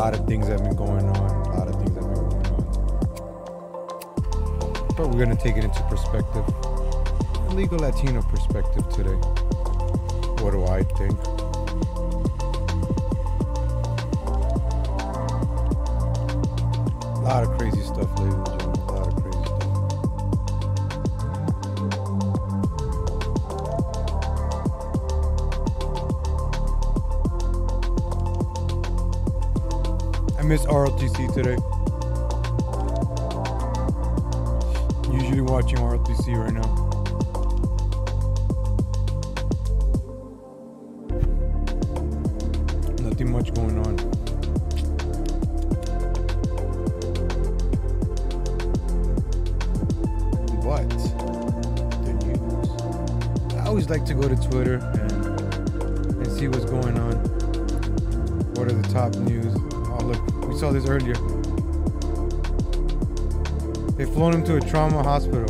lot of things have been going on. But we're gonna take it into perspective. A legal Latino perspective today. What do I think? A lot of crazy stuff, ladies and gentlemen. A lot of crazy stuff. I miss ROTC today. Usually watching ROTC right now. Nothing much going on. But the news. I always like to go to Twitter and see what's going on. What are the top news? Oh look, we saw this earlier. They've flown him to a trauma hospital.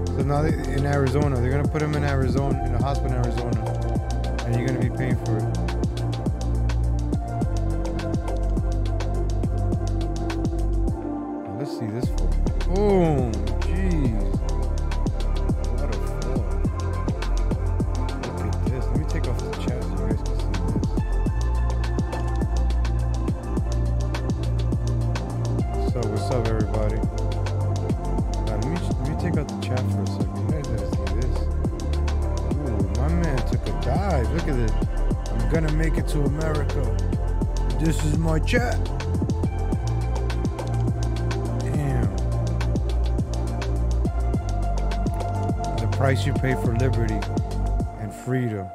So now in Arizona, they're gonna put him in Arizona, in a hospital in Arizona, and you're gonna be paying for it. Now, let's see this fall. Boom, jeez. What a fall. Look at this. Let me take off the chat so you guys can see this. So what's up, everybody? Let me take out the chat for a second. You guys gotta see this. Ooh, my man took a dive. Look at this. I'm gonna make it to America. This is my chat. Damn. The price you pay for liberty and freedom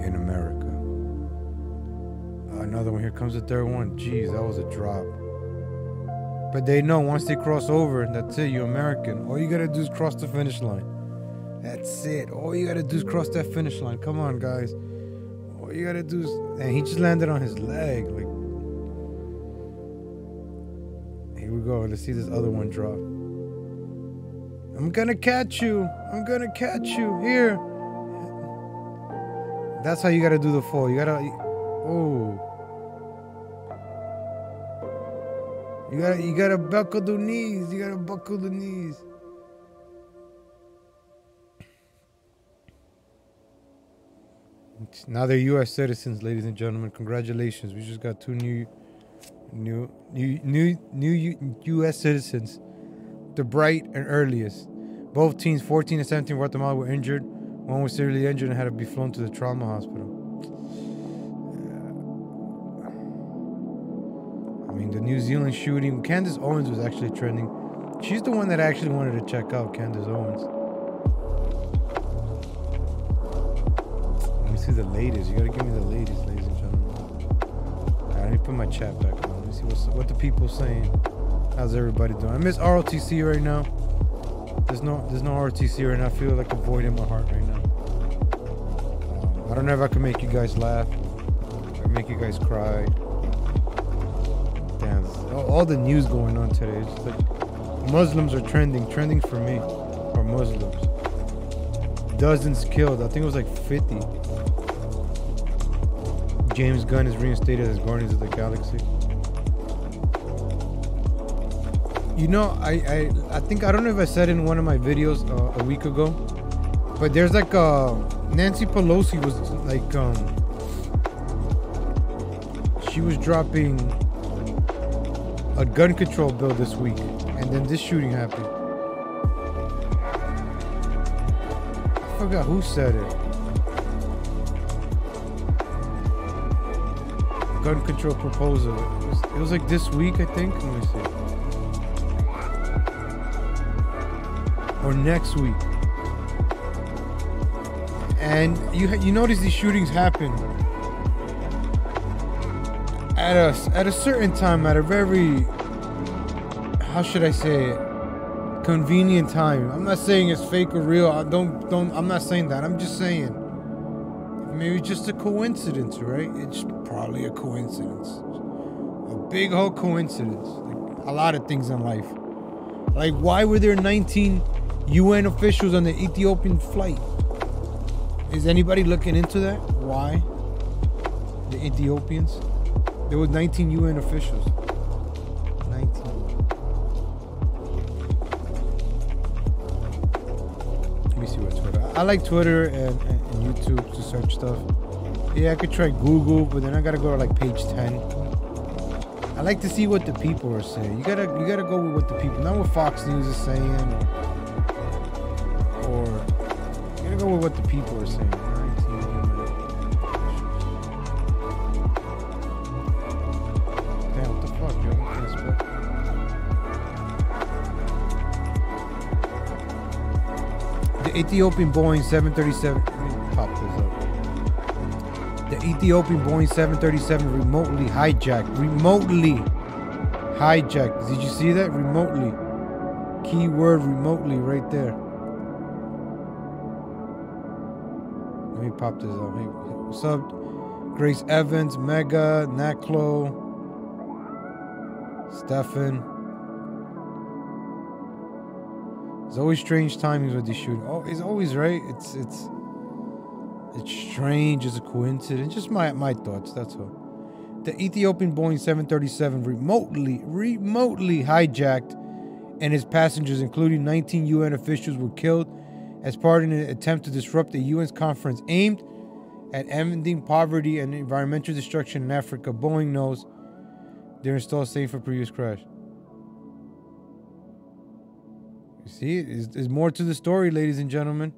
in America. Another one. Here comes the third one. Jeez, that was a drop. But they know once they cross over, that's it, you're American. All you gotta do is cross the finish line. That's it. All you gotta do is cross that finish line. Come on, guys. All you gotta do is... And he just landed on his leg. Like, here we go. Let's see this other one drop. I'm gonna catch you. I'm gonna catch you. Here. That's how you gotta do the fall. You gotta... Oh. You gotta buckle the knees. You gotta buckle the knees. Now they're U.S. citizens, ladies and gentlemen. Congratulations. We just got two new U.S. citizens. The bright and earliest. Both teens, 14 and 17, Guatemala, were injured. One was severely injured and had to be flown to the trauma hospital. I mean, the New Zealand shooting. Candace Owens was actually trending. She's the one that I actually wanted to check out, Candace Owens. Let me see the latest. You gotta give me the latest, ladies and gentlemen. Alright, let me put my chat back on. Let me see what the people saying. How's everybody doing? I miss ROTC right now. There's no ROTC right now. I feel like a void in my heart right now. I don't know if I can make you guys laugh or make you guys cry. Damn, all the news going on today. It's just like Muslims are trending for me, or Muslims. Dozens killed. I think it was like 50. James Gunn is reinstated as Guardians of the Galaxy. You know, I think, I don't know if I said in one of my videos a week ago, but there's like Nancy Pelosi was like she was dropping a gun control bill this week, and then this shooting happened. I forgot who said it. Gun control proposal. It was like this week, I think. Let me see. Or next week. And you notice these shootings happen at a certain time, at a very, how should I say it, convenient time. I'm not saying it's fake or real. I'm not saying that. I'm just saying maybe it's just a coincidence, right? It's probably a coincidence. A big whole coincidence. Like a lot of things in life. Like, why were there 19 UN officials on the Ethiopian flight? Is anybody looking into that? Why? The Ethiopians? There was 19 UN officials. 19. Let me see what Twitter. I like Twitter and YouTube to search stuff. Yeah, I could try Google, but then I gotta go to like page 10. I like to see what the people are saying. You gotta go with what the people, not what Fox News is saying, or you gotta go with what the people are saying. Damn, what the fuck, yo? I can't spell. The Ethiopian Boeing 737. Let me pop this up. The Ethiopian Boeing 737 remotely hijacked. Did you see that? Remotely. Keyword remotely right there. Let me pop this up. Hey, what's up? Grace Evans, Mega, Naklo, Stefan. There's always strange timings with these shootings. Oh, it's always right. It's strange, it's a coincidence. Just my thoughts, that's all. The Ethiopian Boeing 737 remotely hijacked, and its passengers, including 19 UN officials, were killed as part of an attempt to disrupt the UN's conference aimed at ending poverty and environmental destruction in Africa. Boeing knows they're installed safe for previous crash. You see, there's more to the story, ladies and gentlemen.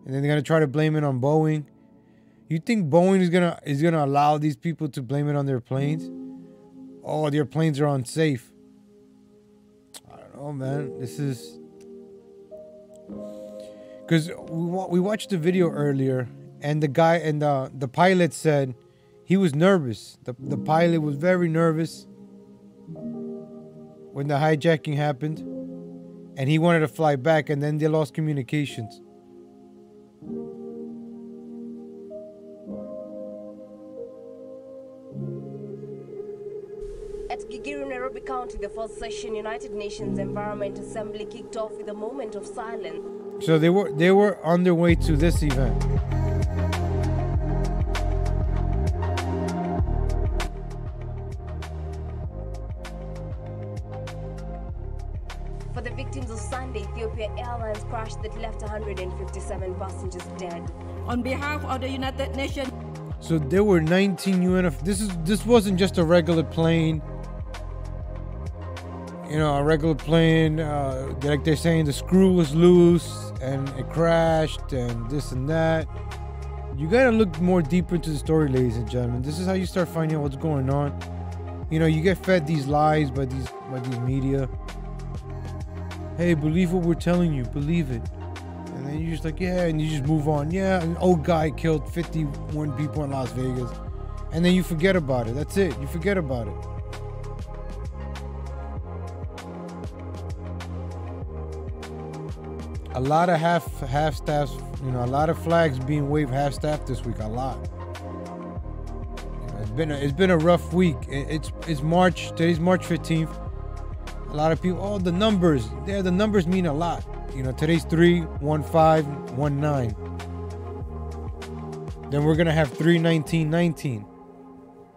And then they're gonna try to blame it on Boeing. You think Boeing is gonna allow these people to blame it on their planes? Oh, their planes are unsafe. I don't know, man. This is because we watched the video earlier, and the guy and the pilot said he was nervous. The pilot was very nervous when the hijacking happened, and he wanted to fly back, and then they lost communications. At Gigiri, Nairobi County, the first session United Nations Environment Assembly kicked off with a moment of silence. So they were on their way to this event. For the victims of Sunday, Ethiopia Airlines crash that left 157 passengers dead. On behalf of the United Nations. So there were 19 UN. This wasn't just a regular plane. You know, a regular plane. Like they're saying, the screw was loose and it crashed and this and that. You gotta look more deeper into the story, ladies and gentlemen. This is how you start finding out what's going on. You know, you get fed these lies by these media. Hey, believe what we're telling you. Believe it. And then you're just like, yeah, and you just move on. Yeah, an old guy killed 51 people in Las Vegas. And then you forget about it. That's it. You forget about it. A lot of half staffs, you know, a lot of flags being waved half staff this week. A lot. It's been a rough week. It's March. Today's March 15th. A lot of people, oh, the numbers. Yeah, the numbers mean a lot. You know, today's 3/15/19. Then we're gonna have 3/19/19.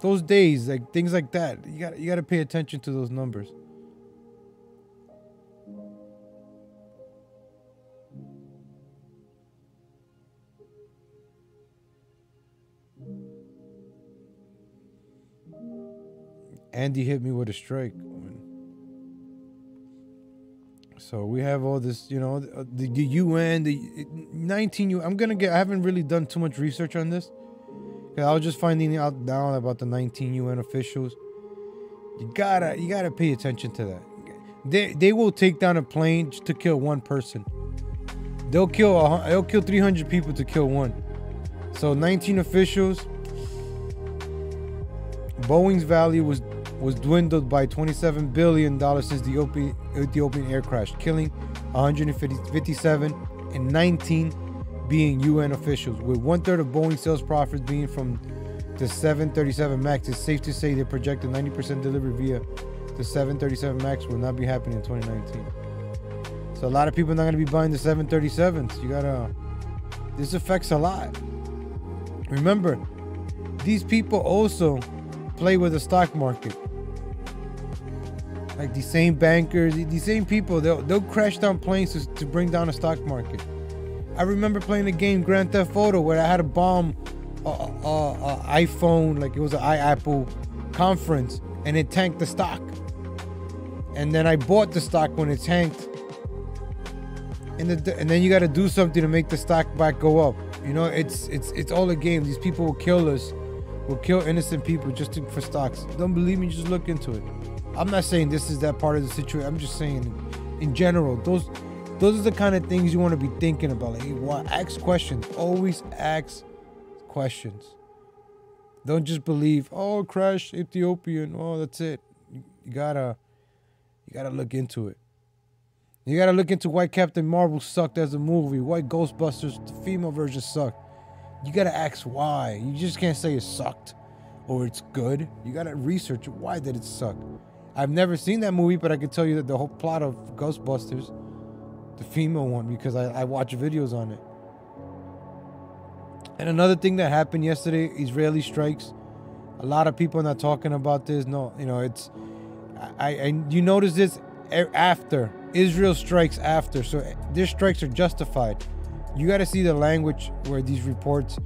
Those days, like things like that. You gotta pay attention to those numbers. Andy hit me with a strike. So we have all this, you know, the UN, the 19 UN. I haven't really done too much research on this. I was just finding out now about the 19 UN officials. You gotta pay attention to that. They will take down a plane just to kill one person. They'll kill 300 people to kill one. So 19 officials. Boeing's value was dwindled by $27 billion since the Ethiopian air crash, killing 157 and 19 being UN officials. With 1/3 of Boeing sales profits being from the 737 MAX, it's safe to say they projected 90% delivery via the 737 MAX will not be happening in 2019. So a lot of people are not going to be buying the 737s. This affects a lot. Remember, these people also play with the stock market. Like these same bankers, these same people, they'll crash down planes to bring down the stock market. I remember playing a game, Grand Theft Auto, where I had to bomb a iPhone, like it was an Apple conference, and it tanked the stock. And then I bought the stock when it tanked. And then you got to do something to make the stock back go up. You know, it's all a game. These people will kill us, will kill innocent people just for stocks. Don't believe me? Just look into it. I'm not saying this is that part of the situation. I'm just saying, in general, those are the kind of things you want to be thinking about. Like, ask questions. Always ask questions. Don't just believe, oh, crash Ethiopian. Oh, that's it. You gotta look into it. You gotta look into why Captain Marvel sucked as a movie. Why Ghostbusters, the female version, sucked. You gotta ask why. You just can't say it sucked or it's good. You gotta research why did it suck. I've never seen that movie, but I can tell you that the whole plot of Ghostbusters, the female one, because I watch videos on it. And another thing that happened yesterday, Israeli strikes. A lot of people are not talking about this. No, you know, it's you notice this after Israel strikes after, so their strikes are justified. You got to see the language where these reports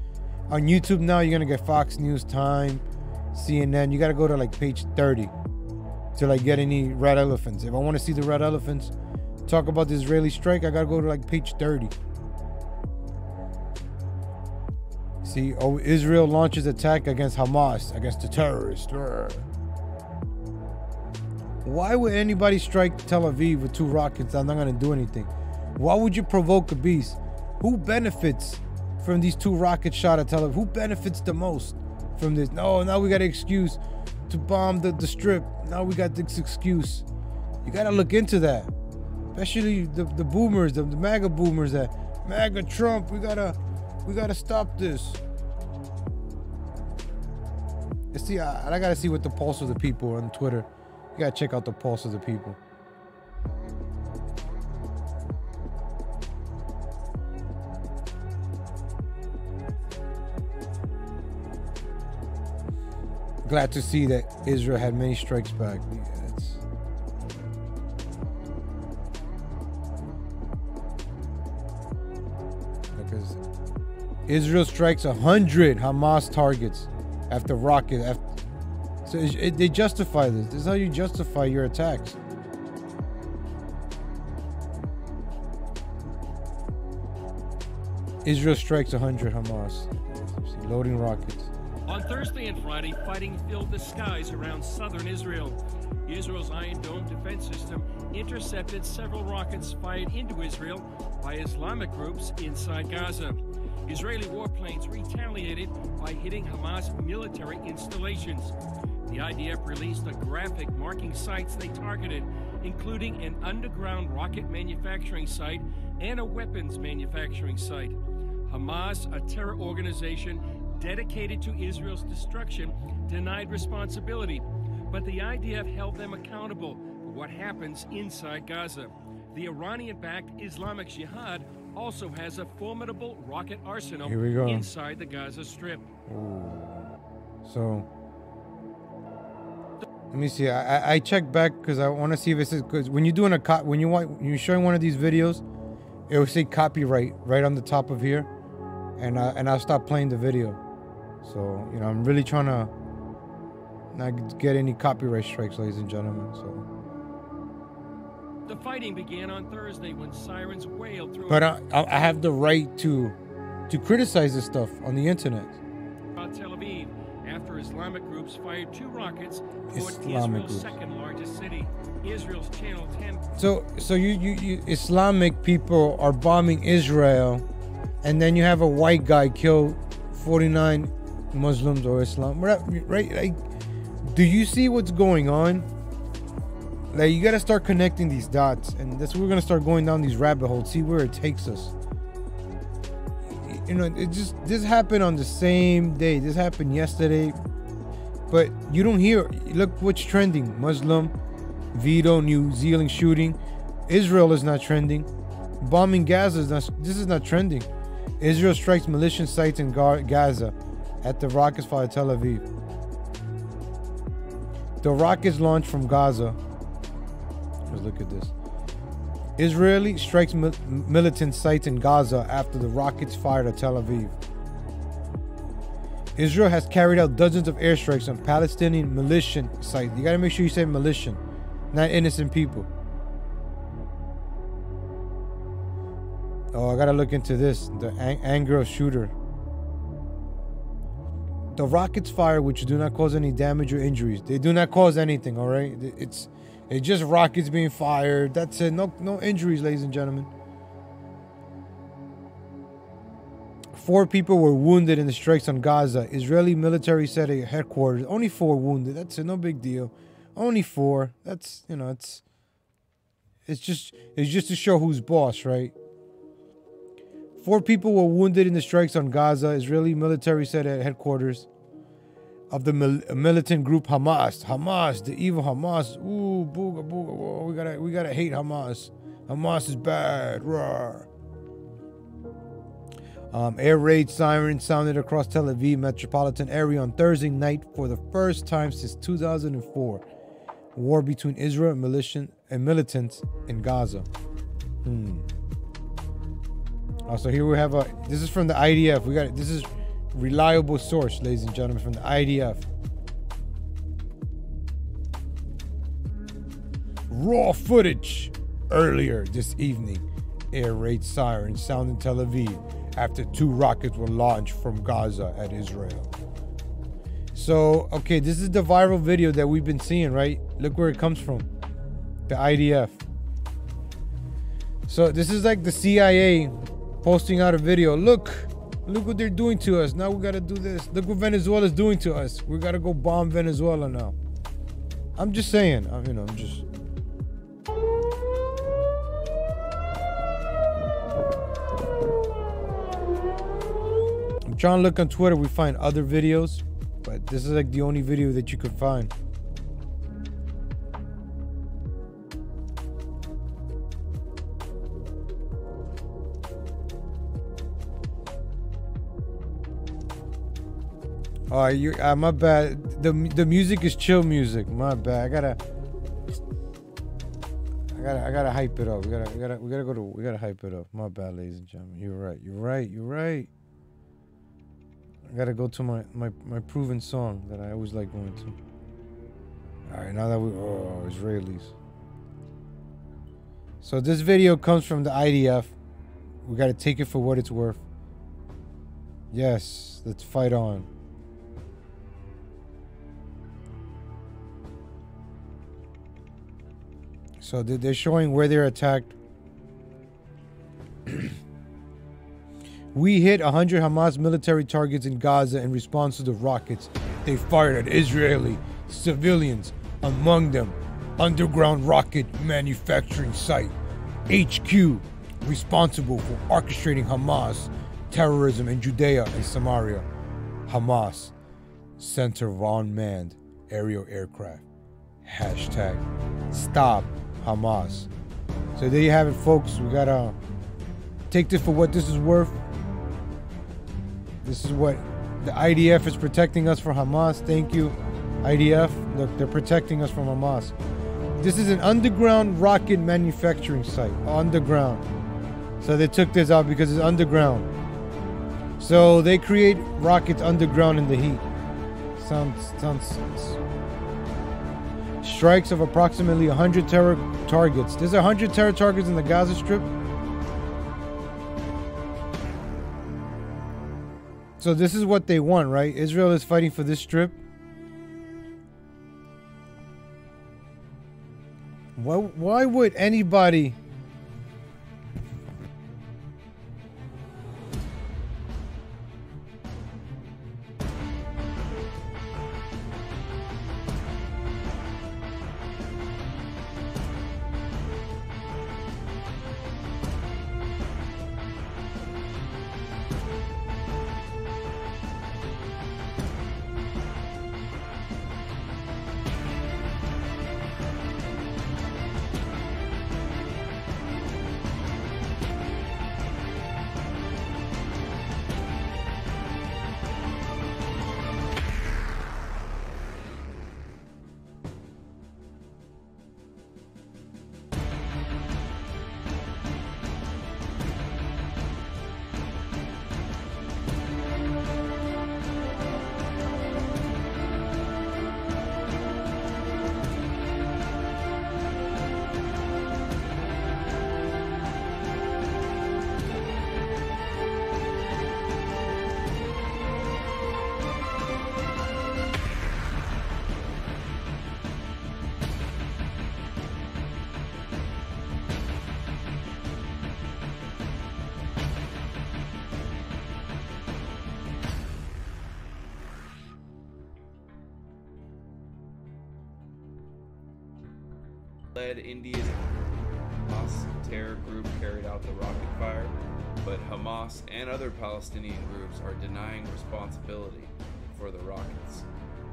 on YouTube now. You're gonna get Fox News, Time, CNN. You got to go to like page 30 to like get any red elephants. If I want to see the red elephants talk about the Israeli strike, I got to go to like page 30. See, oh, Israel launches attack against Hamas, against the terrorists. Why would anybody strike Tel Aviv with 2 rockets? I'm not going to do anything. Why would you provoke a beast? Who benefits from these 2 rockets shot at Tel Aviv? Who benefits the most from this? No, now we got an excuse to bomb the strip. Now we got this excuse. You got to look into that. Especially the boomers, the MAGA boomers, that MAGA Trump, we gotta stop this. You see, I gotta see what the pulse of the people on Twitter. You gotta check out the pulse of the people. Glad to see that Israel had many strikes back. Because Israel strikes 100 Hamas targets after rocket. So they justify this. This is how you justify your attacks. Israel strikes 100 Hamas. Loading rockets. On Thursday and Friday, fighting filled the skies around southern Israel. Israel's Iron Dome defense system intercepted several rockets fired into Israel by Islamic groups inside Gaza. Israeli warplanes retaliated by hitting Hamas military installations. The IDF released a graphic marking sites they targeted, including an underground rocket manufacturing site and a weapons manufacturing site. Hamas, a terror organization dedicated to Israel's destruction, denied responsibility, but the IDF held them accountable for what happens inside Gaza. The Iranian-backed Islamic Jihad also has a formidable rocket arsenal inside the Gaza Strip. Ooh. So, let me see. I checked back because I want to see if it says, because when you're doing when you're showing one of these videos, it will say copyright right on the top of here, and I'll stop playing the video. So, you know, I'm really trying to not get any copyright strikes, ladies and gentlemen. So. The fighting began on Thursday when sirens wailed through. But I have the right to criticize this stuff on the internet. Tel Aviv, after Islamic groups fired 2 rockets toward Israel's second largest city. Israel's Channel 10. So you Islamic people are bombing Israel, and then you have a white guy kill 49 Muslims or Islam, right? Like, do you see what's going on? Like, you got to start connecting these dots, and that's we're gonna start going down these rabbit holes, see where it takes us. You know, this happened on the same day. This happened yesterday, but you don't hear. Look what's trending: Muslim veto New Zealand shooting. Israel is not trending. Bombing Gaza is not. This is not trending. Israel strikes militia sites in Gaza at the rockets fire Tel Aviv. The rockets launched from Gaza. Let's look at this. Israeli strikes militant sites in Gaza after the rockets fired at Tel Aviv. Israel has carried out dozens of airstrikes on Palestinian militant sites. You gotta make sure you say militant, not innocent people. Oh, I gotta look into this. The anger of shooter. The rockets fire, which do not cause any damage or injuries. They do not cause anything, all right? It's just rockets being fired. That's it. No injuries, ladies and gentlemen. 4 people were wounded in the strikes on Gaza. Israeli military said at headquarters. Only 4 wounded. That's it. No big deal. Only 4. That's, you know, it's just to show who's boss, right? 4 people were wounded in the strikes on Gaza. Israeli military said at headquarters of the militant group Hamas. Hamas, the evil Hamas. Ooh, booga booga. Whoa, we gotta hate Hamas. Hamas is bad. Roar. Air raid sirens sounded across Tel Aviv metropolitan area on Thursday night for the first time since 2004. War between Israel and militants in Gaza. Also, here we have this is from the IDF. This is reliable source, ladies and gentlemen, from the IDF. Raw footage earlier this evening. Air raid sirens sound in Tel Aviv after 2 rockets were launched from Gaza at Israel. So, okay, this is the viral video that we've been seeing, right? Look where it comes from. The IDF. So this is like the CIA posting out a video. Look what they're doing to us. Now we gotta do this. Look what Venezuela's doing to us. We gotta go bomb Venezuela now. I'm just saying. I'm trying to look on Twitter. We find other videos, but this is like the only video that you could find. My bad. The music is chill music. My bad. I gotta hype it up. We gotta hype it up. My bad, ladies and gentlemen. You're right. I gotta go to my proven song that I always like going to. All right, now that Israelis. So this video comes from the IDF. We gotta take it for what it's worth. Yes, let's fight on. So they're showing where they're attacked. We hit 100 Hamas military targets in Gaza in response to the rockets they fired at Israeli civilians, among them underground rocket manufacturing site, HQ, responsible for orchestrating Hamas terrorism in Judea and Samaria. Hamas, center of unmanned aerial aircraft. Hashtag stop Hamas. So there you have it, folks. We gotta take this for what this is worth. This is what the IDF is protecting us from Hamas. Thank you, IDF. Look, they're protecting us from Hamas. This is an underground rocket manufacturing site. Underground. So they took this out because it's underground. So they create rockets underground in the heat. Sounds. Strikes of approximately 100 terror targets. There's 100 terror targets in the Gaza Strip. So this is what they want, right? Israel is fighting for this strip. Why would anybody... led Indian Hamas terror group carried out the rocket fire, but Hamas and other Palestinian groups are denying responsibility for the rockets.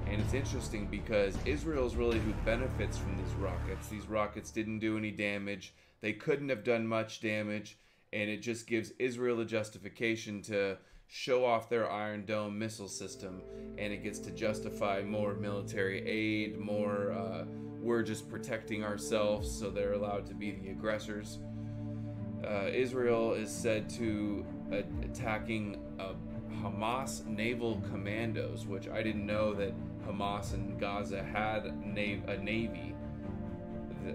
And it's interesting because Israel's really who benefits from these rockets. These rockets didn't do any damage. They couldn't have done much damage, and it just gives Israel a justification to show off their Iron Dome missile system, and it gets to justify more military aid, more we're just protecting ourselves, so they're allowed to be the aggressors. Israel is said to attacking Hamas naval commandos, which I didn't know that Hamas in Gaza had a navy.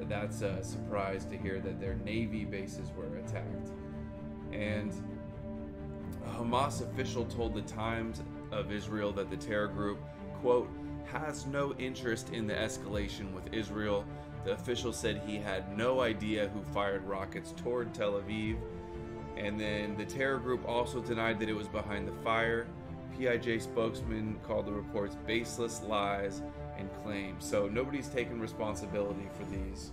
That's a surprise to hear that their navy bases were attacked. And a Hamas official told the Times of Israel that the terror group, quote, has no interest in the escalation with Israel. The official said he had no idea who fired rockets toward Tel Aviv. And then the terror group also denied that it was behind the fire. PIJ spokesman called the reports baseless lies and claims. So nobody's taking responsibility for these.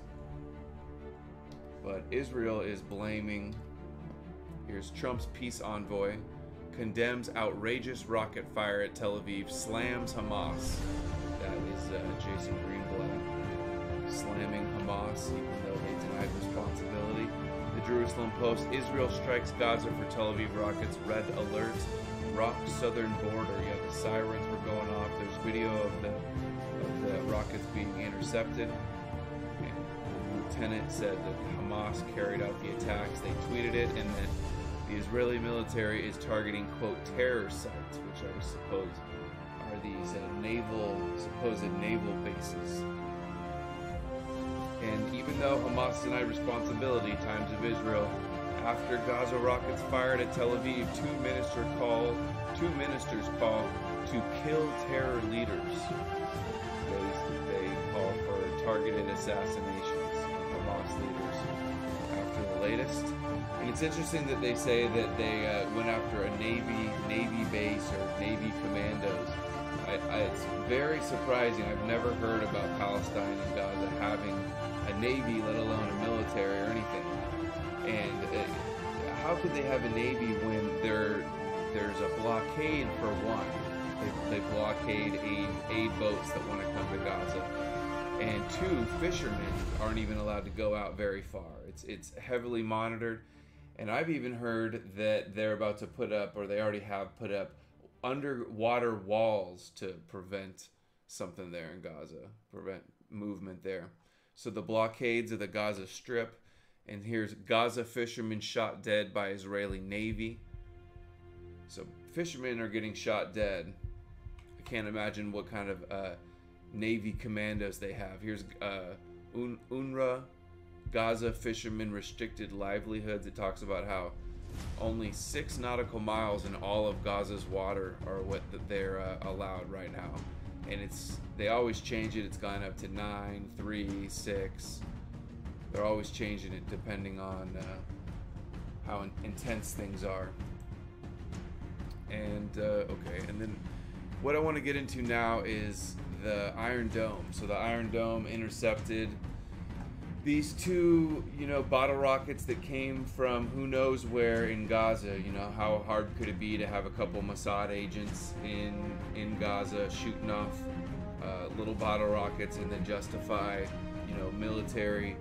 But Israel is blaming. Here's Trump's peace envoy. Condemns outrageous rocket fire at Tel Aviv. Slams Hamas. That is Jason Greenblatt. Slamming Hamas even though they denied responsibility. The Jerusalem Post. Israel strikes Gaza for Tel Aviv rockets. Red alert. Rock southern border. Yeah, the sirens were going off. There's video of the rockets being intercepted. And the lieutenant said that Hamas carried out the attacks. They tweeted it, and that the Israeli military is targeting, quote, terror sites, which I suppose are these supposed naval bases. And even though Hamas denied responsibility, Times of Israel, after Gaza rockets fired at Tel Aviv, two ministers call to kill terror leaders. They call for targeted assassinations of Hamas leaders after the latest. And it's interesting that they say that they went after a Navy base or Navy commandos. It's very surprising. I've never heard about Palestine and Gaza having a Navy, let alone a military or anything. And how could they have a Navy when there's a blockade for one? They blockade aid boats that want to come to Gaza. And two, fishermen aren't even allowed to go out very far. It's heavily monitored. And I've even heard that they're about to put up, or they already have put up, underwater walls to prevent something there in Gaza, prevent movement there. So the blockades of the Gaza Strip, and here's Gaza fishermen shot dead by Israeli Navy. So fishermen are getting shot dead. I can't imagine what kind of Navy commandos they have. Here's UNRWA, Gaza fishermen restricted livelihoods. It talks about how only 6 nautical miles in all of Gaza's water are what they're allowed right now. And they always change it. It's gone up to 9, 3, 6. They're always changing it depending on how intense things are. And okay, and then what I want to get into now is the Iron Dome. So the Iron Dome intercepted these two, bottle rockets that came from who knows where in Gaza. How hard could it be to have a couple Mossad agents in Gaza shooting off little bottle rockets and then justify, military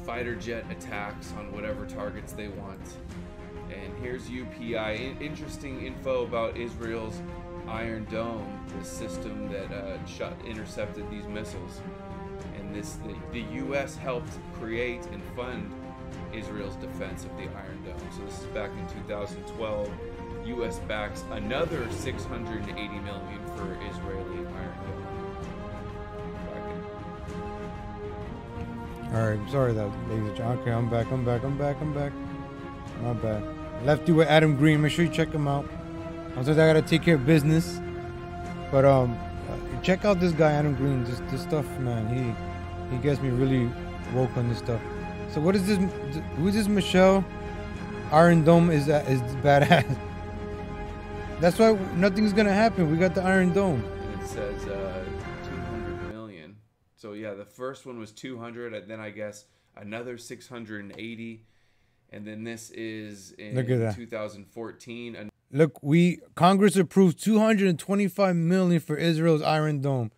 fighter jet attacks on whatever targets they want. And here's UPI. Interesting info about Israel's Iron Dome, the system that intercepted these missiles. And the U.S. helped create and fund Israel's defense of the Iron Dome. So this is back in 2012. U.S. backs another $680 million for Israeli Iron Dome. All right, sorry that, ladies and gentlemen. Okay, I'm back. My bad. Left you with Adam Green. Make sure you check him out. I gotta take care of business. But check out this guy Adam Green. This stuff, man. He gets me really woke on this stuff. So what is this? Who is this? Michelle? Iron Dome is badass. That's why nothing's gonna happen. We got the Iron Dome. And it says 200 million. So yeah, the first one was 200, and then I guess another 680, and then this is in Look at that. 2014. Look, Congress approved $225 million for Israel's Iron Dome.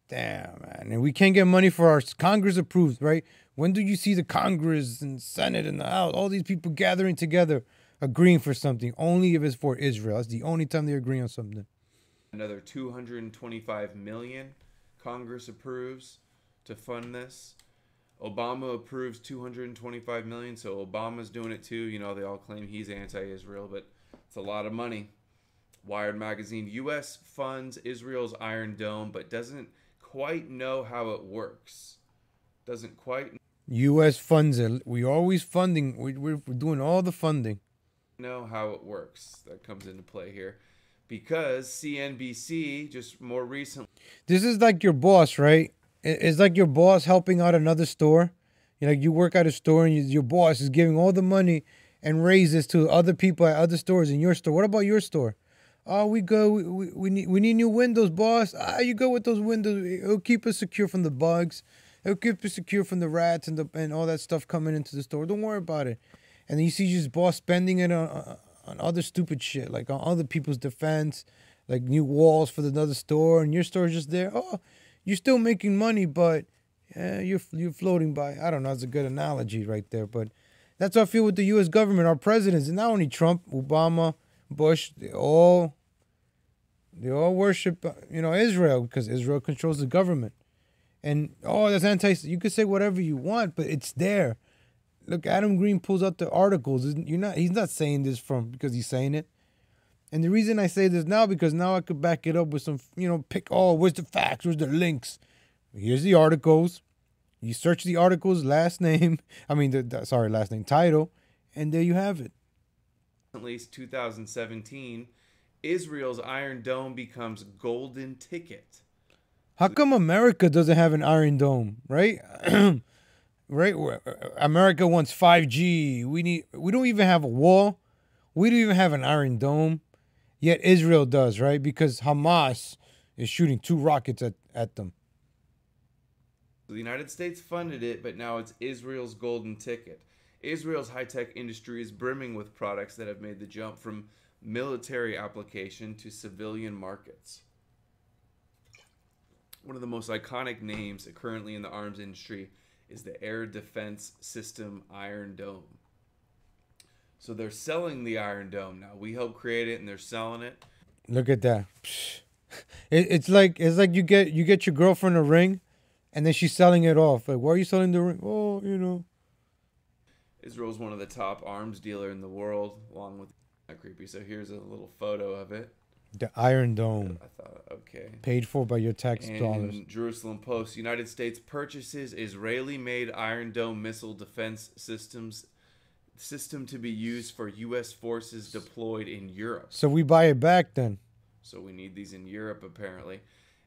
Damn, man. And we can't get money for our Congress approved, right? When do you see the Congress and Senate and the House, all these people gathering together, agreeing for something? Only if it's for Israel. That's the only time they agree on something. Another 225 million Congress approves to fund this. Obama approves 225 million, so Obama's doing it too. You know, they all claim he's anti-Israel, but it's a lot of money. Wired magazine, U.S. funds Israel's Iron Dome, but doesn't quite know how it works. Doesn't quite U.S. funds it. We always funding. We're doing all the funding. know how it works. That comes into play here. Because CNBC, just more recently... This is like your boss, right? It's like your boss helping out another store. You know, you work at a store and your boss is giving all the money and raises to other people at other stores in your store. What about your store? Oh, we need new windows, boss. You go with those windows. It'll keep us secure from the bugs. It'll keep us secure from the rats and all that stuff coming into the store. Don't worry about it. And then you see your boss spending it on other stupid shit, like on other people's defense, like new walls for another store, and your store is just there. Oh, you're still making money, but you're floating by. I don't know. It's a good analogy right there, but that's how I feel with the U.S. government. Our presidents, and not only Trump, Obama, Bush, they all worship, Israel, because Israel controls the government. And that's you could say whatever you want, but it's there. Look, Adam Green pulls out the articles. He's not saying this because he's saying it. And the reason I say this now, because now I could back it up with some, where's the facts? Where's the links? Here's the articles. You search the article's last name. Last name, title. And there you have it. At least 2017, Israel's Iron Dome becomes golden ticket. How come America doesn't have an Iron Dome, right? Right? America wants 5G. We don't even have a wall. We don't even have an Iron Dome. Yet Israel does, right? Because Hamas is shooting 2 rockets at them. The United States funded it, but now it's Israel's golden ticket. Israel's high-tech industry is brimming with products that have made the jump from military application to civilian markets. One of the most iconic names currently in the arms industry is the Air Defense System Iron Dome. So they're selling the Iron Dome now. We helped create it, and they're selling it. Look at that. It's like you get your girlfriend a ring, and then she's selling it off. Like, why are you selling the ring? Oh, Israel's one of the top arms dealer in the world, along with creepy. So here's a little photo of it. The Iron Dome. I thought, okay. Paid for by your tax dollars. In Jerusalem Post, United States purchases Israeli-made Iron Dome missile defense system to be used for U.S. forces deployed in Europe. So we buy it back then. So we need these in Europe, apparently.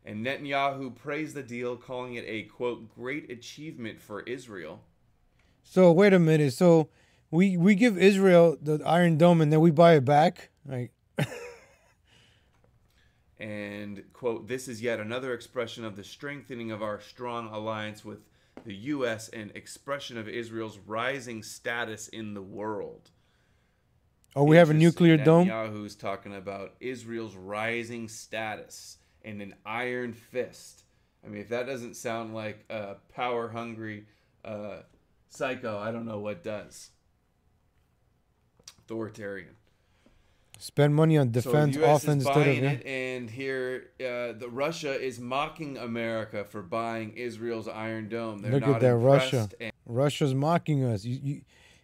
And Netanyahu praised the deal, calling it a, quote, great achievement for Israel. So wait a minute. So we give Israel the Iron Dome and then we buy it back? Like... And, quote, this is yet another expression of the strengthening of our strong alliance with the U.S. and expression of Israel's rising status in the world. Oh, we have a nuclear dome? Netanyahu's talking about Israel's rising status and an iron fist. I mean, if that doesn't sound like a power-hungry psycho, I don't know what does. Authoritarian. Spend money on defense, so the US offense, is buying it, and here Russia is mocking America for buying Israel's Iron Dome. They're Look not at that, Russia. And Russia's mocking us.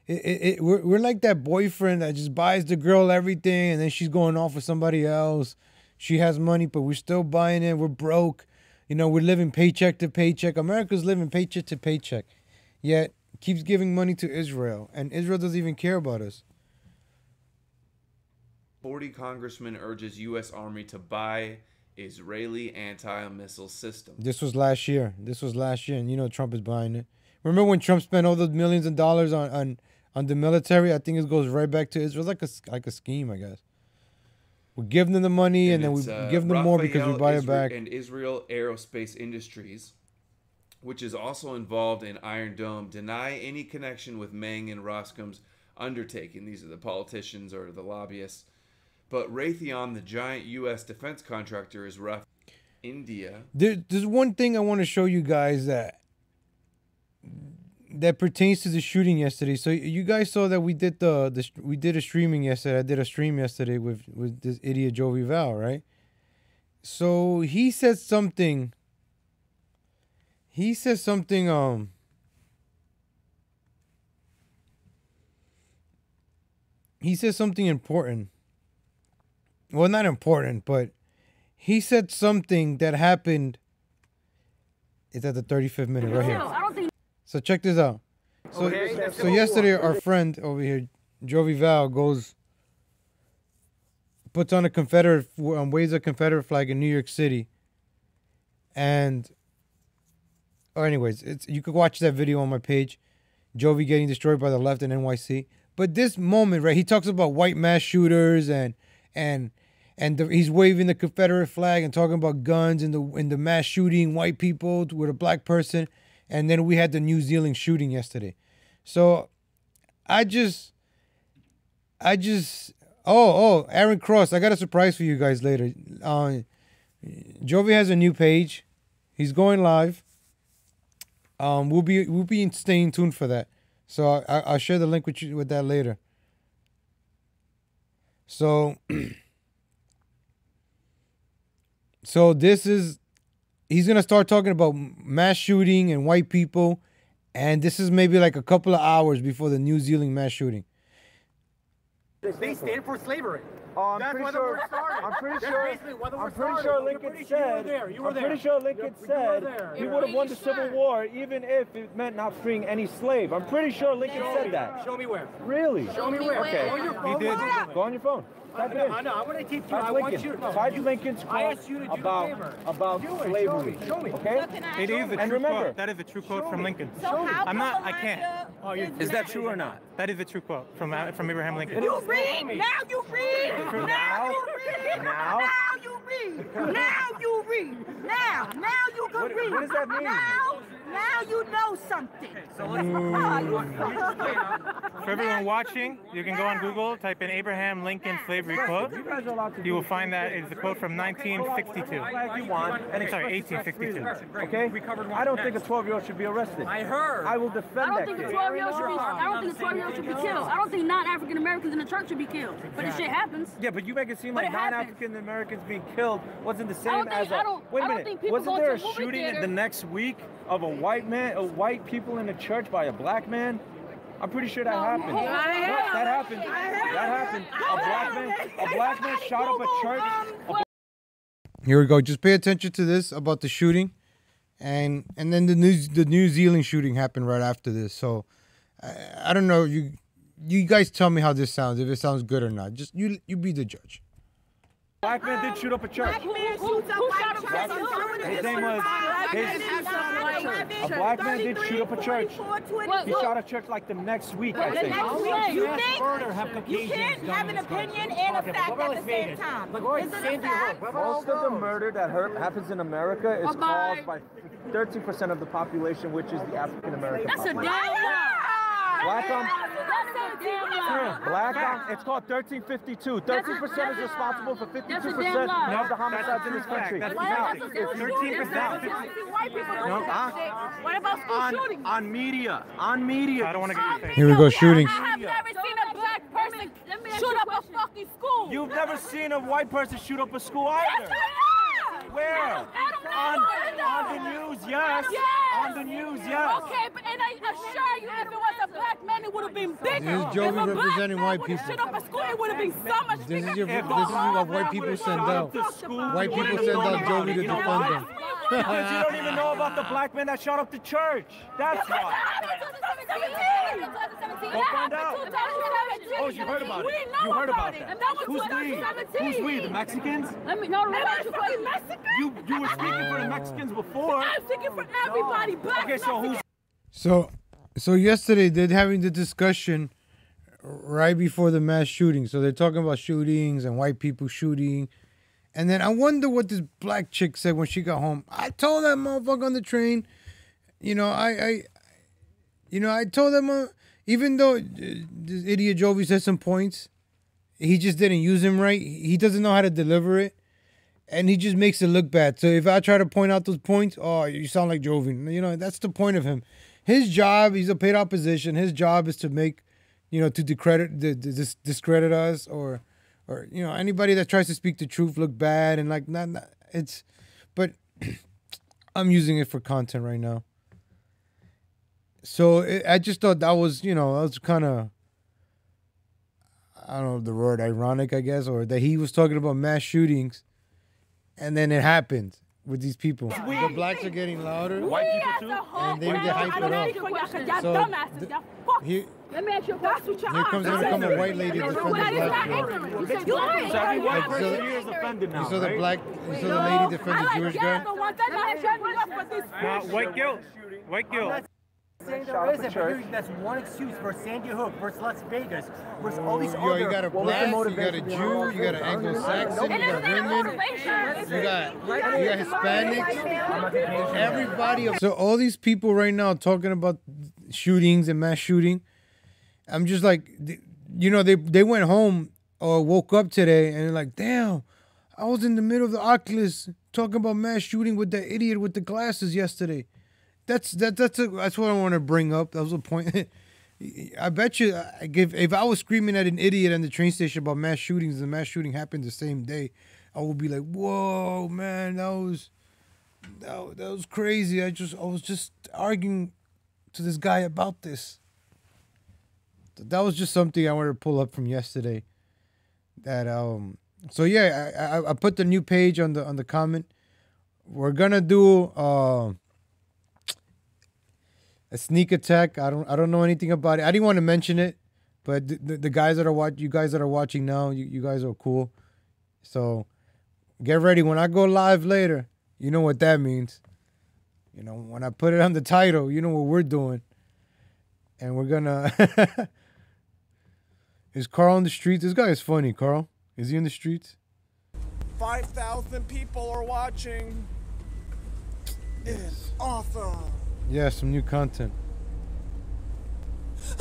We're like that boyfriend that just buys the girl everything, and then she's going off with somebody else. She has money, but we're still buying it. We're broke. We're living paycheck to paycheck. America's living paycheck to paycheck, yet keeps giving money to Israel, and Israel doesn't even care about us. 40 congressman urges U.S. Army to buy Israeli anti-missile system. This was last year. And Trump is buying it. Remember when Trump spent all those millions of dollars on the military? I think it goes right back to Israel. It's like a scheme, I guess. We give them the money and then we give them more because we buy it back. And Israel Aerospace Industries which is also involved in Iron Dome, deny any connection with Meng and Roscom's undertaking. These are the politicians or the lobbyists. But Raytheon, the giant U.S. defense contractor, is rough. India. There's one thing I want to show you guys that pertains to the shooting yesterday. So you guys saw that we did we did a streaming yesterday. I did a stream yesterday with this idiot Jovi Val, right? So he said something. He said something important. Well, not important, but he said something that happened. It's at the 35th minute right here. So check this out. So yesterday our friend over here, Jovi Val, puts on a waves a Confederate flag in New York City. And anyways, you could watch that video on my page. Jovi getting destroyed by the left in NYC. But this moment, right, he talks about white mass shooters and he's waving the Confederate flag and talking about guns and the mass shooting white people with a black person. And then we had the New Zealand shooting yesterday. So Aaron Cross, I got a surprise for you guys later. Jovi has a new page. He's going live. We'll be staying tuned for that. So I'll share the link with that later. So he's gonna start talking about mass shooting and white people, and this is maybe like a couple of hours before the New Zealand mass shooting. They stand for slavery. I'm pretty sure Lincoln said. I'm pretty sure Lincoln said he would have won the Civil War even if it meant not freeing any slave. I'm pretty sure Lincoln said that. Show me where. Really? Show me where. Okay. On your phone. He did. Go on your phone. Type it in. I know. I want to teach you. Type I Lincoln. want you to. Type Lincoln's quote about slavery. Show me. Okay? It is a true quote. That is a true quote from Lincoln. I can't. Oh, is that true or not? That is a true quote from Abraham Lincoln. You read, now you read, now you read, now you read, now you read, now you can read. What does that mean? Now you know something. For everyone watching, you can go on Google, type in Abraham Lincoln slavery quote. You will find that it's a quote from 1962. You want, Sorry, 1862. Okay? I don't think a 12-year-old should be arrested. I heard. I will defend that kid. I don't think a 12-year-old should be killed. I don't think non-African Americans in the church should be killed. But the shit happens. Yeah, but you make it seem But like it happens. non-African Americans being killed wasn't the same as I a. don't Wait a think minute. people Wasn't go there a to a movie shooting theater. the next week of a white people in a church by a black man? I'm pretty sure that happened. That happened. A black man shot up a church. Here we go. Just pay attention to this about the shooting, and then the New Zealand shooting happened right after this. So I don't know. You guys tell me how this sounds. If it sounds good or not. Just you be the judge. Black man did shoot up a church. Who shot up His name was. A black man did shoot up a church. He shot a church like the next week, I think. You can't have an opinion and a fact at the same time. Is it a fact? Most of the murder that happens in America is caused by 13% of the population, which is the African American That's a damn population. lie. It's called 1352. 13% is responsible for 52% That's a damn lie. of the homicides in this country. That's Now, fact. if 13%. What about school shootings? on media. I don't want to get your face. Here we go. Shootings. I have never seen a black person shoot up a fucking school. You've never seen a white person shoot up a school either. Where? On the news, yes. On the news, yes. Okay, but and I assure you, if it was a black man, it would have been bigger. This is Jovi If a black representing man white would've people. Shut up a school, it would have been so much This bigger. is what white people send out. White people send out Jovi to defend them. Because you don't even know about the black man that shot up the church. That's why. Go find out. Oh, you heard about it. You heard about that. Who's we? Who's we? The Mexicans? Let me know. Mexican? You were speaking for the Mexicans before. I'm speaking for everybody. Black. Okay, so who's... So yesterday they're having the discussion right before the mass shooting. So they're talking about shootings and white people shooting. And then I wonder what this black chick said when she got home. I told that motherfucker on the train, you know, I told him, even though this idiot Jovi said some points, he just didn't use him right. He doesn't know how to deliver it, and he just makes it look bad. So if I try to point out those points, oh, you sound like Jovi. You know, that's the point of him. His job, he's a paid opposition. His job is to make, you know, to discredit us or you know, anybody that tries to speak the truth look bad and like not it's, but I'm using it for content right now. So I just thought that was, you know, that was kind of, I don't know the word, ironic, I guess, or that he was talking about mass shootings, and then it happened with these people. The blacks are getting louder, White people too? and they get hyped up. So here comes a white lady defending black girl. So every white person here is offended now, You saw the black, you saw the lady defend the Jewish guy. White guilt. White guilt. Saying there isn't, but that's one excuse for Sandy Hook versus Las Vegas versus all these other. You got a black, you got a Jew, you got an Anglo-Saxon, you got women, you got Hispanics, everybody. So all these people right now talking about shootings and mass shooting, I'm just like, you know, they went home or woke up today and they're like, damn, I was in the middle of the Oculus talking about mass shooting with that idiot with the glasses yesterday. That's what I want to bring up. That was the point. I bet you, if I was screaming at an idiot in the train station about mass shootings, and the mass shooting happened the same day, I would be like, "Whoa, man, that was crazy." I was just arguing to this guy about this. That was just something I wanted to pull up from yesterday. That So yeah, I put the new page on the comment. We're gonna do a sneak attack. I don't know anything about it. I didn't want to mention it, but the guys that are you guys that are watching now, you guys are cool. So get ready. When I go live later, you know what that means. You know, when I put it on the title, you know what we're doing. And we're gonna Is Carl on the streets? This guy is funny, Carl. Is he in the streets? 5,000 people are watching. It's awesome. Yeah, some new content.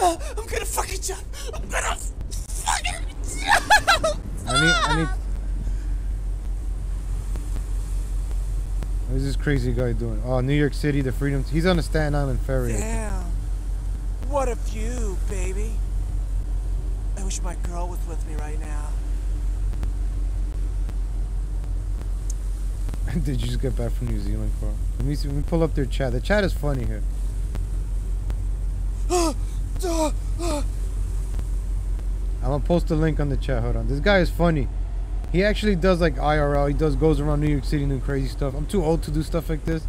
I'm gonna fucking jump. I'm gonna fucking jump. I need. What is this crazy guy doing? Oh, New York City, the Freedom. He's on the Staten Island ferry. Damn. What a view, baby. I wish my girl was with me right now. Did you just get back from New Zealand, Carl? Let me pull up their chat. The chat is funny here. I'm gonna post a link on the chat. Hold on. This guy is funny. He actually does like IRL. He goes around New York City doing crazy stuff. I'm too old to do stuff like this.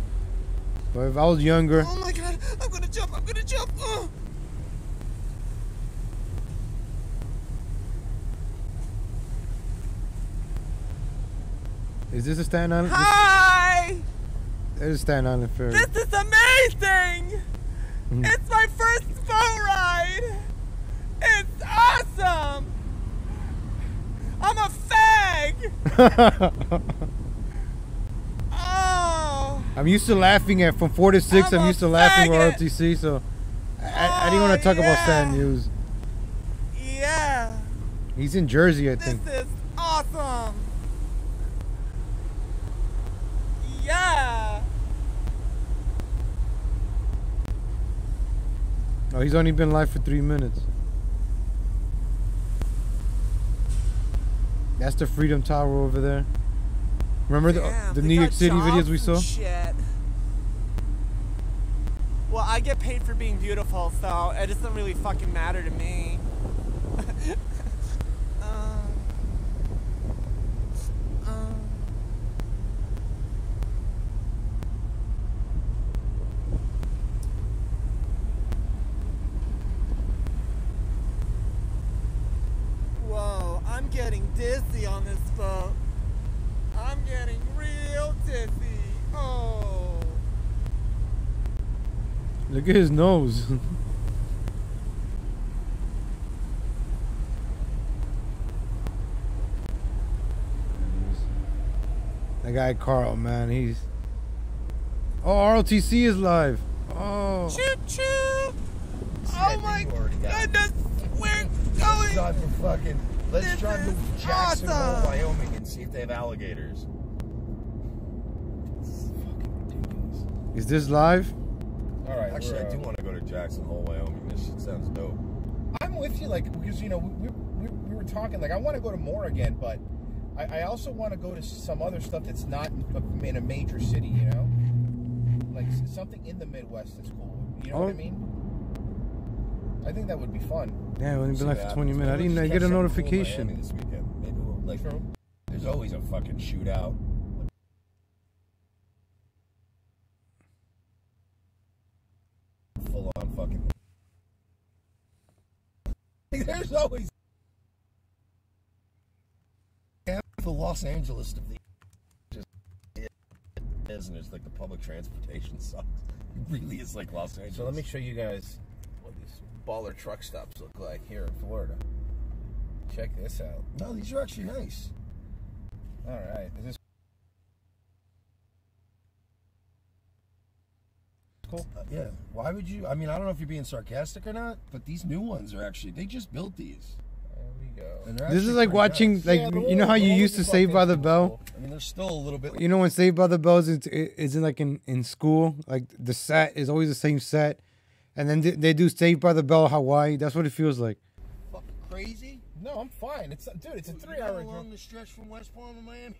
But if I was younger. Oh my god! I'm gonna jump! I'm gonna jump! Is this a Staten Island? Hi! There's a Staten Island ferry. This is amazing! It's my first boat ride! It's awesome! I'm a fag! Oh! I'm used to laughing at from 4 to 6. I'm used to laughing with ROTC, so I didn't want to talk about sad news. Yeah. He's in Jersey, I think. This is awesome! Yeah! Oh, he's only been live for 3 minutes. That's the Freedom Tower over there. Remember the New York City videos we saw? Shit. Well, I get paid for being beautiful, so it doesn't really fucking matter to me. Whoa, I'm getting dizzy on this boat. I'm getting real dizzy. Oh. Look at his nose. That guy Carl, man, he's... Oh, ROTC is live. Oh. Choo choo! Oh my goodness! We're going! Drive to fucking. Let's drive to Jackson Hole, awesome. Wyoming, and see if they have alligators. Is this live? All right. Actually, I do want to go to Jackson Hole, Wyoming. This shit sounds dope. I'm with you, like, because you know we were talking, like, I want to go to more again, but I also want to go to some other stuff that's not in a major city, you know, like something in the Midwest that's cool. You know what I mean? I think that would be fun. Yeah, it would be like for 20 minutes. I didn't get a notification. Cool this weekend. Maybe we'll, like, there's always a fucking shootout. Full on fucking. There's always the Los Angeles of the just is, and there's like the public transportation sucks. It really is like Los Angeles. So let me show you guys what these baller truck stops look like here in Florida. Check this out. No, these are actually nice. All right, is this cool? Yeah. Why would you? I mean, I don't know if you're being sarcastic or not, but these new ones are actually, they just built these. There we go. And they're This is actually like pretty watching, nice. like, you know how you used to Saved by the Bell? I mean, they're still a little bit. You know when Saved by the Bell is in like in school, like the set is always the same set, and then they do Saved by the Bell Hawaii. That's what it feels like. Fucking crazy. No, I'm fine. It's dude, it's a 3-hour along the stretch from West Palm to Miami.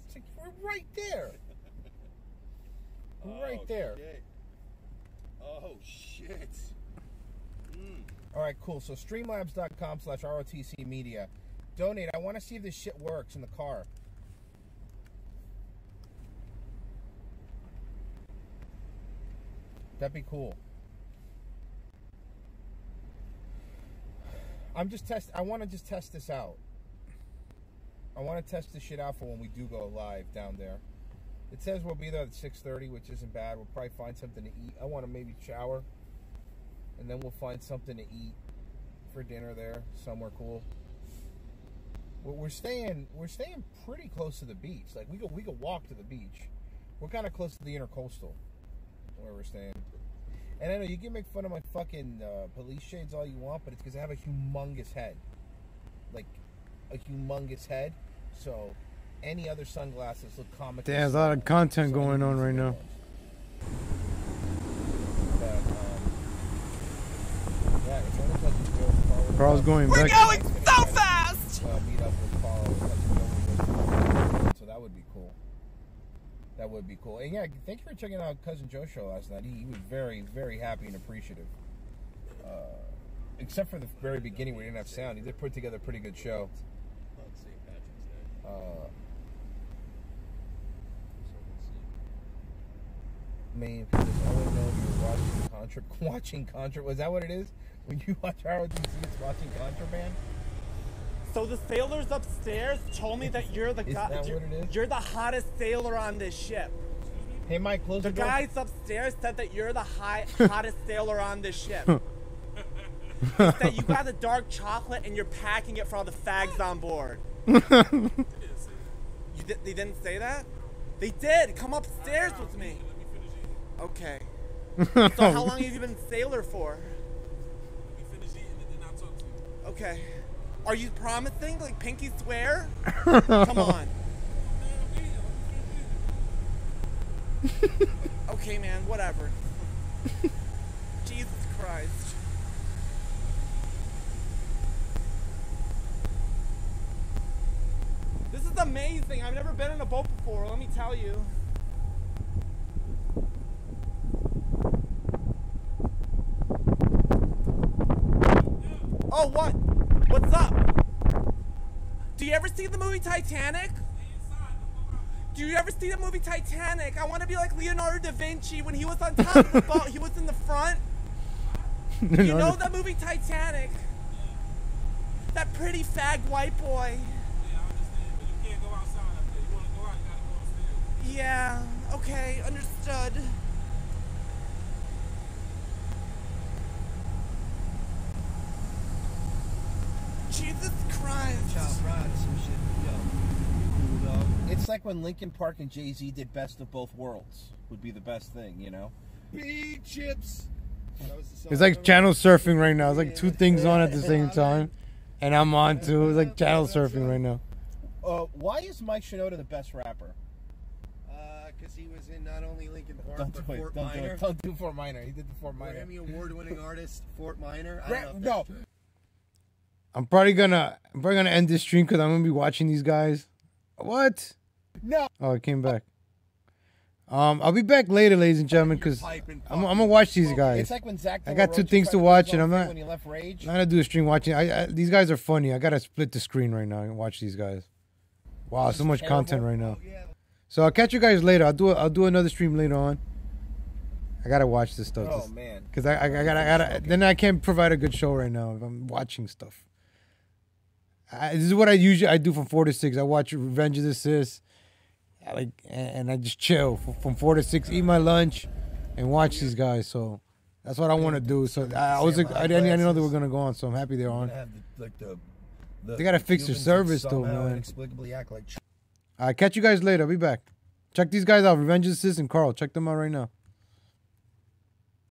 It's like, we're right there. We're right there. Shit. Oh shit. All right, cool. So streamlabs.com/ROTC media. Donate. I want to see if this shit works in the car. That'd be cool. I want to just test this out. I want to test this shit out for when we do go live down there. It says we'll be there at 6:30, which isn't bad. We'll probably find something to eat. I want to maybe shower, and then we'll find something to eat for dinner there, somewhere cool. We're staying pretty close to the beach. Like we could walk to the beach. We're kind of close to the intercoastal where we're staying. And I know you can make fun of my fucking police shades all you want, but it's because I have a humongous head, like a humongous head. So any other sunglasses look comically. There's a lot of content going on right now. Yeah, it's only because we go Carl's going We're back. going so fast! Meet up with Carl, so that would be cool. That would be cool. And yeah, thank you for checking out Cousin Joe's show last night. He was very, very happy and appreciative. Except for the very beginning where he didn't have sound. He did put together a pretty good show. Man, I want to know if you're watching Contra. Was that what it is? When you watch ROTC, it's watching Contraband? So the sailors upstairs told me that you're the guy. Is that what it is? You're the hottest sailor on this ship. Hey, Mike, close the door. The guys upstairs said that you're the hottest sailor on this ship. They said you got the dark chocolate and you're packing it for all the fags on board. They didn't say that? They did. Come upstairs with me. Okay. So how long have you been sailor for? Okay. Are you promising? Like pinky swear? Come on. Okay, man, whatever. Jesus Christ. This is amazing. I've never been in a boat before, let me tell you. Oh, what? What's up? Do you ever see the movie Titanic? Do you ever see the movie Titanic? I want to be like Leonardo da Vinci when he was on top of the boat. He was in the front. You know the movie Titanic? That pretty fag white boy. Yeah, okay, understood. Jesus Christ. It's like when Linkin Park and Jay-Z did Best of Both Worlds. Would be the best thing, you know? Big chips. It's like channel surfing right now. It's like two things on at the same time, and I'm on too. It's like channel surfing right now. Why is Mike Shinoda the best rapper? Because he was in not only Linkin Park, Don't but do it. Fort Don't do Minor. it. Don't do Fort Minor. He did the Fort Minor. Grammy Award-winning artist, Fort Minor. I don't know if that's true. I'm probably gonna end this stream because I'm gonna be watching these guys. What? No. Oh, it came back. I'll be back later, ladies and gentlemen, because I'm gonna watch these guys. It's like when Zach I got two Roach things tried to watch, and go I'm not. when he left Rage. I'm not gonna do a stream watching. These guys are funny. I gotta split the screen right now and watch these guys. Wow, so much content right now. So I'll catch you guys later. I'll do another stream later on. I gotta watch this stuff. Oh man. Because I gotta. Then I can't provide a good show right now if I'm watching stuff. This is what I usually do from 4 to 6. I watch Revenge of the Sis, and I just chill from 4 to 6, eat my lunch, and watch these guys. So that's what I want to do. So I didn't know they were gonna go on. So I'm happy they're on. They gotta fix their service though, man. Inexplicably act like. Catch you guys later. I'll be back. Check these guys out. Revenge of the Sis and Carl. Check them out right now.